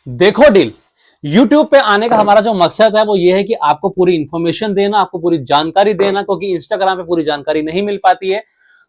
देखो deal. YouTube पे आने का हमारा जो मकसद है वो ये है कि आपको पूरी इंफॉर्मेशन देना, आपको पूरी जानकारी देना, क्योंकि इंस्टाग्राम पे पूरी जानकारी नहीं मिल पाती है।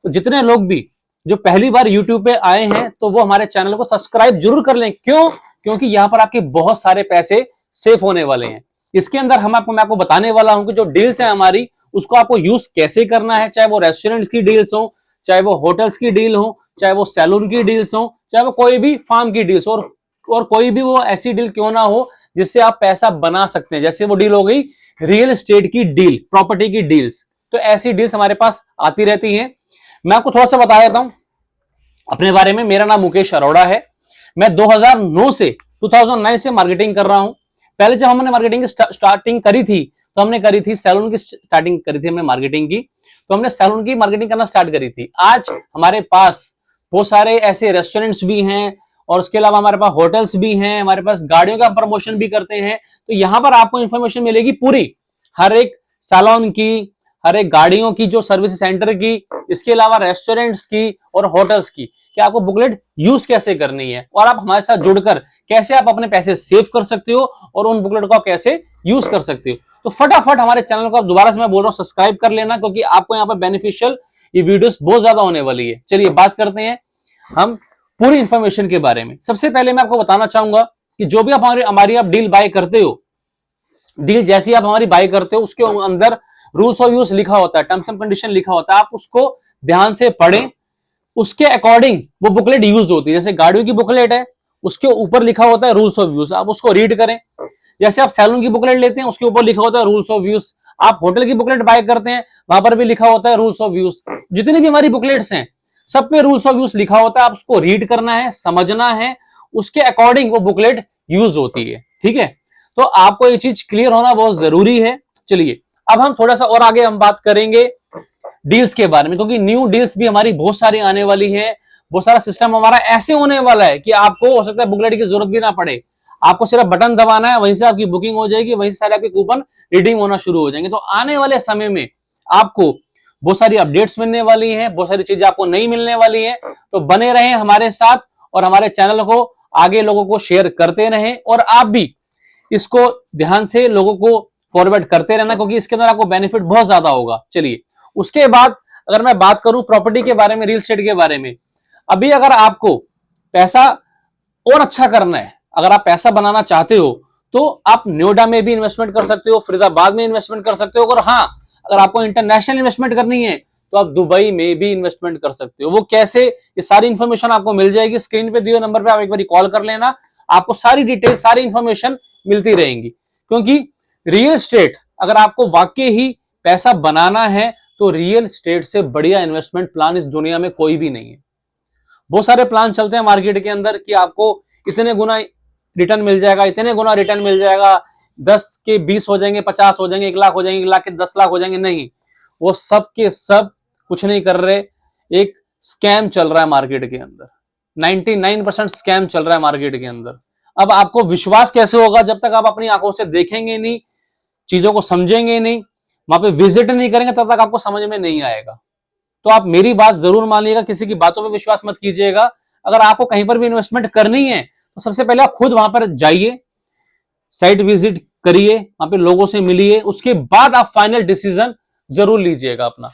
तो जितने लोग भी जो पहली बार YouTube पे आए हैं तो वो हमारे चैनल को सब्सक्राइब जरूर कर लें। क्यों? क्योंकि यहां पर आपके बहुत सारे पैसे सेफ होने वाले हैं। इसके अंदर मैं आपको बताने वाला हूं कि जो डील्स है हमारी, उसको आपको यूज कैसे करना है। चाहे वो रेस्टोरेंट्स की डील्स हो, चाहे वो होटल्स की डील हो, चाहे वो सैलून की डील्स हो, चाहे वो कोई भी फार्म की डील्स हो, और कोई भी वो ऐसी डील क्यों ना हो जिससे आप पैसा बना सकते हैं। जैसे वो डील हो गई रियल एस्टेट की डील, प्रॉपर्टी की डील्स। तो ऐसी डील्स हमारे पास आती रहती हैं। मैं आपको थोड़ा सा बता देता हूं अपने बारे में। मेरा नाम मुकेश अरोड़ा है। मैं 2009 से मार्केटिंग कर रहा हूं। पहले जब हमने मार्केटिंग की स्टार्टिंग करी थी तो हमने करी थी सैलून की स्टार्टिंग करी थी हमने मार्केटिंग की। तो हमने सैलून की मार्केटिंग करना स्टार्ट करी थी। आज हमारे पास बहुत सारे ऐसे रेस्टोरेंट्स भी हैं और उसके अलावा हमारे पास होटल्स भी हैं, हमारे पास गाड़ियों का प्रमोशन भी करते हैं। तो यहां पर आपको इंफॉर्मेशन मिलेगी पूरी, हर एक सैलून की, हर एक गाड़ियों की, जो सर्विस सेंटर की, इसके अलावा रेस्टोरेंट्स की और होटल्स की, कि आपको बुकलेट यूज कैसे करनी है और आप हमारे साथ जुड़कर कैसे आप अपने पैसे सेव कर सकते हो और उन बुकलेट को आप कैसे यूज कर सकते हो। तो फटाफट हमारे चैनल को आप दोबारा से मैं बोल रहा हूं सब्सक्राइब कर लेना, क्योंकि आपको यहाँ पर बेनिफिशियल ये वीडियोस बहुत ज्यादा होने वाली है। चलिए बात करते हैं हम पूरी इंफॉर्मेशन के बारे में। सबसे पहले मैं आपको बताना चाहूंगा कि जो भी आप हमारी आप डील बाय करते हो, डील जैसी आप हमारी बाय करते हो उसके अंदर रूल्स ऑफ यूज लिखा होता है, टर्म्स एंड कंडीशन लिखा होता है। आप उसको ध्यान से पढ़ें, उसके अकॉर्डिंग वो बुकलेट यूज होती है। जैसे गाड़ियों की बुकलेट है, उसके ऊपर लिखा होता है रूल्स ऑफ यूज, आप उसको रीड करें। जैसे आप सैलून की बुकलेट लेते हैं, उसके ऊपर लिखा होता है रूल्स ऑफ यूज। आप होटल की बुकलेट बाय करते हैं, वहां पर भी लिखा होता है रूल्स ऑफ यूज। जितनी भी हमारी बुकलेट्स हैं सब पे रूल्स ऑफ यूज लिखा होता है। आप उसको रीड करना है, समझना है, उसके अकॉर्डिंग वो बुकलेट यूज होती है। ठीक है, तो आपको ये चीज क्लियर होना बहुत जरूरी है। चलिए अब हम थोड़ा सा और आगे हम बात करेंगे डील्स के बारे में, क्योंकि न्यू डील्स भी हमारी बहुत सारी आने वाली है। बहुत सारा सिस्टम हमारा ऐसे होने वाला है कि आपको हो सकता है बुकलेट की जरूरत भी ना पड़े। आपको सिर्फ बटन दबाना है, वहीं से आपकी बुकिंग हो जाएगी, वहीं से सारे आपके कूपन रिडीम होना शुरू हो जाएंगे। तो आने वाले समय में आपको बहुत सारी अपडेट्स मिलने वाली हैं, बहुत सारी चीजें आपको नहीं मिलने वाली हैं। तो बने रहें हमारे साथ और हमारे चैनल को आगे लोगों को शेयर करते रहें, और आप भी इसको ध्यान से लोगों को फॉरवर्ड करते रहना, क्योंकि इसके अंदर आपको बेनिफिट बहुत ज्यादा होगा। चलिए उसके बाद अगर मैं बात करूं प्रॉपर्टी के बारे में, रियल एस्टेट के बारे में, अभी अगर आपको पैसा और अच्छा करना है, अगर आप पैसा बनाना चाहते हो, तो आप नोएडा में भी इन्वेस्टमेंट कर सकते हो, फरीदाबाद में इन्वेस्टमेंट कर सकते हो, और हाँ अगर आपको इंटरनेशनल इन्वेस्टमेंट करनी है तो आप दुबई में भी इन्वेस्टमेंट कर सकते हो। वो कैसे, ये सारी इंफॉर्मेशन आपको मिल जाएगी। स्क्रीन पे दिए हुए नंबर पे आप एक बार कॉल कर लेना, आपको सारी डिटेल, सारी इंफॉर्मेशन मिलती रहेंगी। क्योंकि रियल एस्टेट अगर आपको वाकई ही पैसा बनाना है तो रियल एस्टेट से बढ़िया इन्वेस्टमेंट प्लान इस दुनिया में कोई भी नहीं है। बहुत सारे प्लान चलते हैं मार्केट के अंदर कि आपको इतने गुना रिटर्न मिल जाएगा, इतने गुना रिटर्न मिल जाएगा, 10 के 20 हो जाएंगे, 50 हो जाएंगे, 1 लाख हो जाएंगे, 1 लाख के 10 लाख हो जाएंगे। नहीं, वो सब के सब कुछ नहीं कर रहे। एक स्कैम चल रहा है मार्केट के अंदर, 99% स्कैम चल रहा है मार्केट के अंदर। अब आपको विश्वास कैसे होगा जब तक आप अपनी आंखों से देखेंगे नहीं, चीजों को समझेंगे नहीं, वहां पे विजिट नहीं करेंगे, तब तक आपको समझ में नहीं आएगा। तो आप मेरी बात जरूर मानिएगा, किसी की बातों पे विश्वास मत कीजिएगा। अगर आपको कहीं पर भी इन्वेस्टमेंट करनी है तो सबसे पहले आप खुद वहां पर जाइए, साइट विजिट करिए, वहां पे लोगों से मिलिए, उसके बाद आप फाइनल डिसीजन जरूर लीजिएगा अपना।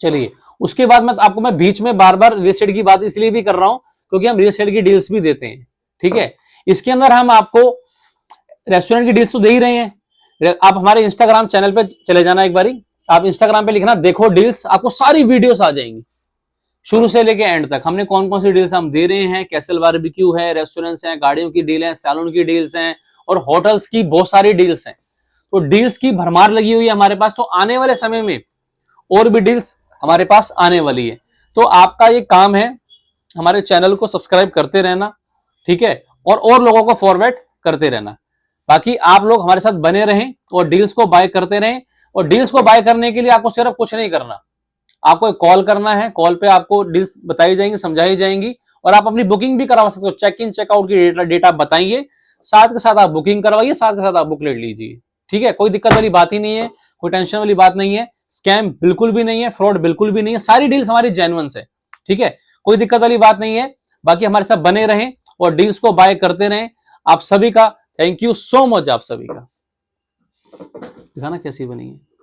चलिए उसके बाद मैं बीच में बार बार रियल एस्टेट की बात इसलिए भी कर रहा हूं क्योंकि हम रियल एस्टेट की डील्स भी देते हैं। ठीक है, इसके अंदर हम आपको रेस्टोरेंट की डील्स तो दे ही रहे हैं। आप हमारे इंस्टाग्राम चैनल पे चले जाना, एक बारी आप इंस्टाग्राम पे लिखना देखो डील्स, आपको सारी वीडियोस आ जाएंगी शुरू से लेके एंड तक। हमने कौन कौन सी डील्स हम दे रहे हैं, कैसल बारबेक्यू है, रेस्टोरेंट्स हैं, गाड़ियों की डील है, सैलून की डील्स हैं और होटल्स की बहुत सारी डील्स हैं। तो डील्स की भरमार लगी हुई है हमारे पास। तो आने वाले समय में और भी डील्स हमारे पास आने वाली है। तो आपका ये काम है हमारे चैनल को सब्सक्राइब करते रहना, ठीक है, और लोगों को फॉरवर्ड करते रहना। बाकी आप लोग हमारे साथ बने रहें और डील्स को बाय करते रहें। और डील्स को बाय करने के लिए आपको सिर्फ कुछ नहीं करना, आपको एक कॉल करना है। कॉल पे आपको डील्स बताई जाएंगी, समझाई जाएंगी, और आप अपनी बुकिंग भी करवा सकते हो। चेक इन चेकआउट की डेटा बताइए, साथ के साथ आप बुकिंग करवाइए, साथ के साथ आप बुकलेट लीजिए। ठीक है, कोई दिक्कत वाली बात ही नहीं है, कोई टेंशन वाली बात नहीं है, स्कैम बिल्कुल भी नहीं है, फ्रॉड बिल्कुल भी नहीं है, सारी डील्स हमारी जेन्युइन है। ठीक है, कोई दिक्कत वाली बात नहीं है। बाकी हमारे साथ बने रहें और डील्स को बाय करते रहें। आप सभी का थैंक यू सो मच, आप सभी का। दिखाना कैसी बनी है।